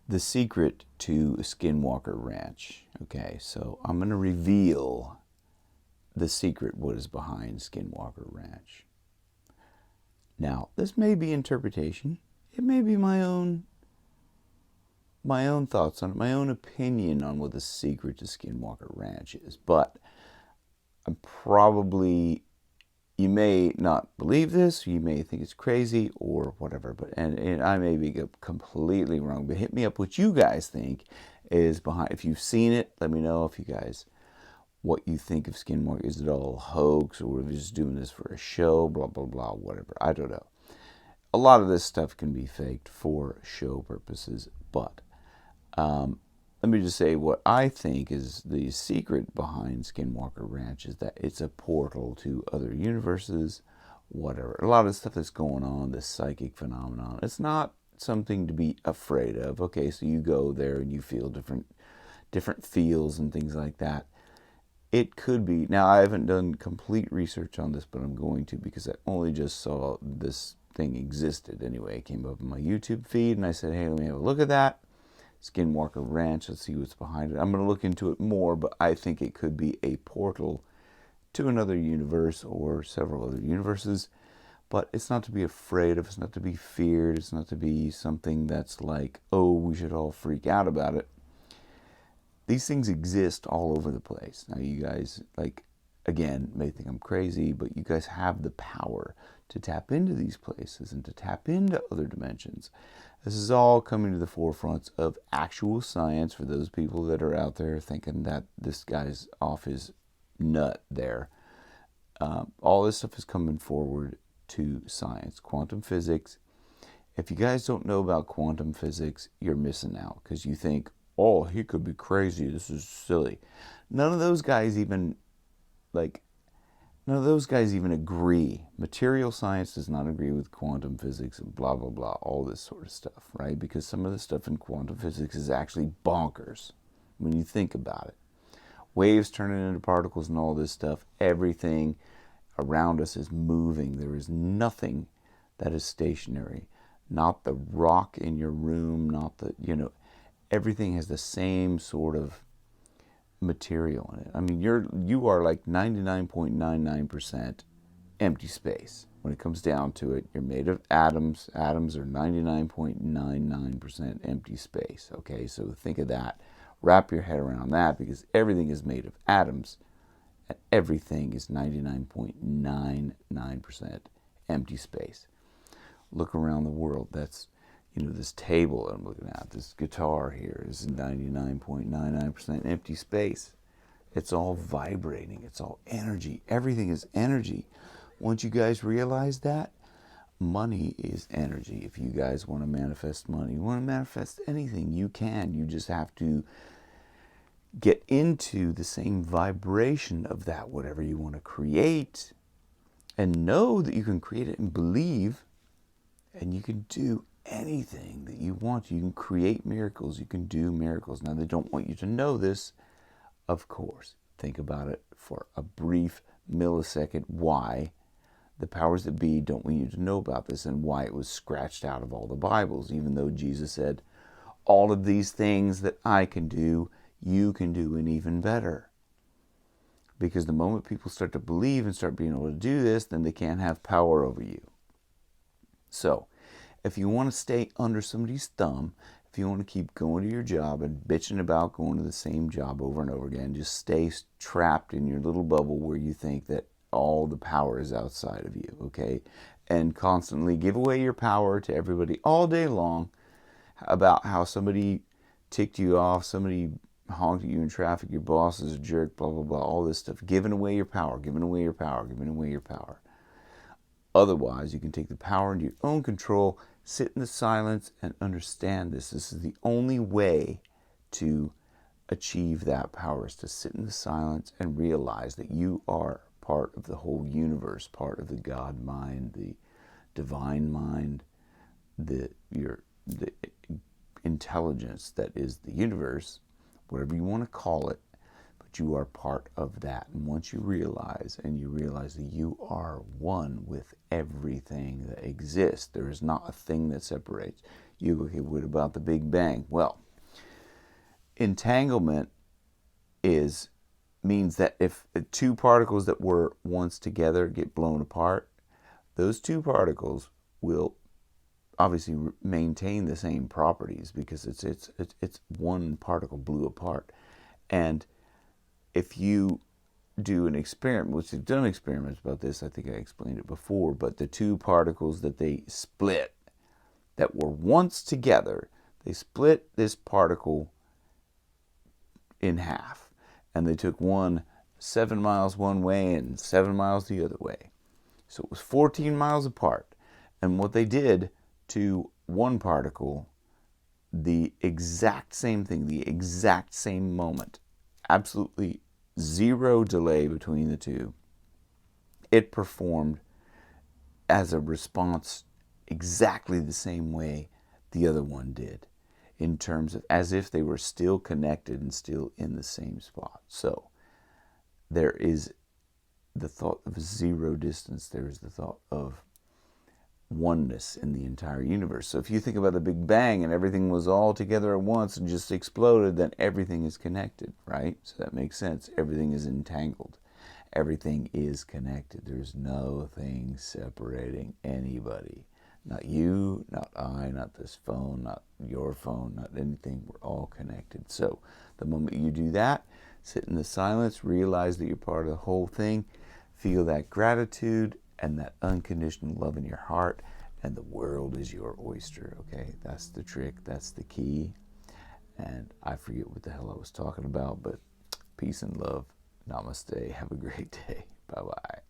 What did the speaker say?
the secret to Skinwalker Ranch. Okay, so I'm going to reveal the secret, what is behind Skinwalker Ranch. Now, this may be interpretation. It may be my own thoughts on it, my own opinion on what the secret to Skinwalker Ranch is. But I'm probably, you may not believe this, you may think it's crazy or whatever, but and I may be completely wrong, but hit me up what you guys think is behind. If you've seen it, let me know if you guys, what you think of Skinwalker. Is it all hoax, or are we just doing this for a show, blah, blah, blah, whatever. I don't know. A lot of this stuff can be faked for show purposes, but let me just say what I think is the secret behind Skinwalker Ranch is that it's a portal to other universes, whatever. A lot of stuff that's going on, this psychic phenomenon, it's not something to be afraid of. Okay, so you go there and you feel different feels and things like that. It could be. Now, I haven't done complete research on this, but I'm going to, because I only just saw this thing existed. Anyway, it came up in my YouTube feed, and I said, hey, let me have a look at that. Skinwalker Ranch, let's see what's behind it. I'm going to look into it more, but I think it could be a portal to another universe or several other universes. But it's not to be afraid of, it's not to be feared, it's not to be something that's like, oh, we should all freak out about it. These things exist all over the place. Now, you guys, again, may think I'm crazy, but you guys have the power to tap into these places and to tap into other dimensions. This is all coming to the forefront of actual science for those people that are out there thinking that this guy's off his nut there. All this stuff is coming forward to science, quantum physics. If you guys don't know about quantum physics, you're missing out, because you think, oh, he could be crazy, this is silly. None of those guys even agree. Material science does not agree with quantum physics and blah, blah, blah, all this sort of stuff, right? Because some of the stuff in quantum physics is actually bonkers when you think about it. Waves turning into particles and all this stuff, everything around us is moving. There is nothing that is stationary. Not the rock in your room, not the, everything has the same sort of material in it. I mean, you are like 99.99% empty space. When it comes down to it, you're made of atoms. Atoms are 99.99% empty space. Okay, so think of that. Wrap your head around that, because everything is made of atoms, and everything is 99.99% empty space. Look around the world. That's, this table I'm looking at, this guitar here is 99.99% empty space. It's all vibrating. It's all energy. Everything is energy. Once you guys realize that, money is energy. If you guys want to manifest money, you want to manifest anything, you can. You just have to get into the same vibration of that, whatever you want to create, and know that you can create it, and believe, and you can do anything that you want. You can create miracles. You can do miracles. Now, they don't want you to know this, of course. Think about it for a brief millisecond, why the powers that be don't want you to know about this, and why it was scratched out of all the Bibles, even though Jesus said, all of these things that I can do, you can do, and even better. Because the moment people start to believe and start being able to do this, then they can't have power over you. So, if you want to stay under somebody's thumb, if you want to keep going to your job and bitching about going to the same job over and over again, just stay trapped in your little bubble where you think that all the power is outside of you, okay? And constantly give away your power to everybody all day long about how somebody ticked you off, somebody honked at you in traffic, your boss is a jerk, blah, blah, blah, all this stuff. Giving away your power, giving away your power, giving away your power. Otherwise, you can take the power into your own control, sit in the silence, and understand this. This is the only way to achieve that power, is to sit in the silence and realize that you are part of the whole universe, part of the God mind, the divine mind, the intelligence that is the universe, whatever you want to call it. But that you are part of that. And once you realize that you are one with everything that exists, there is not a thing that separates you. Okay, what about the Big Bang? Well, entanglement means that if two particles that were once together get blown apart, those two particles will obviously maintain the same properties because it's one particle blew apart. And if you do an experiment, which they've done experiments about this, I think I explained it before, but the two particles that they split that were once together, they split this particle in half, and they took one 7 miles one way and 7 miles the other way. So it was 14 miles apart. And what they did to one particle, the exact same thing, the exact same moment, absolutely zero delay between the two, it performed as a response exactly the same way the other one did, in terms of as if they were still connected and still in the same spot. So there is the thought of zero distance, there is the thought of oneness in the entire universe. So if you think about the Big Bang and everything was all together at once and just exploded, then everything is connected, right? So that makes sense. Everything is entangled. Everything is connected. There's no thing separating anybody. Not you, not I, not this phone, not your phone, not anything. We're all connected. So the moment you do that, sit in the silence, realize that you're part of the whole thing, feel that gratitude and that unconditional love in your heart, and the world is your oyster, okay? That's the trick, that's the key. And I forget what the hell I was talking about, but peace and love. Namaste. Have a great day. Bye-bye.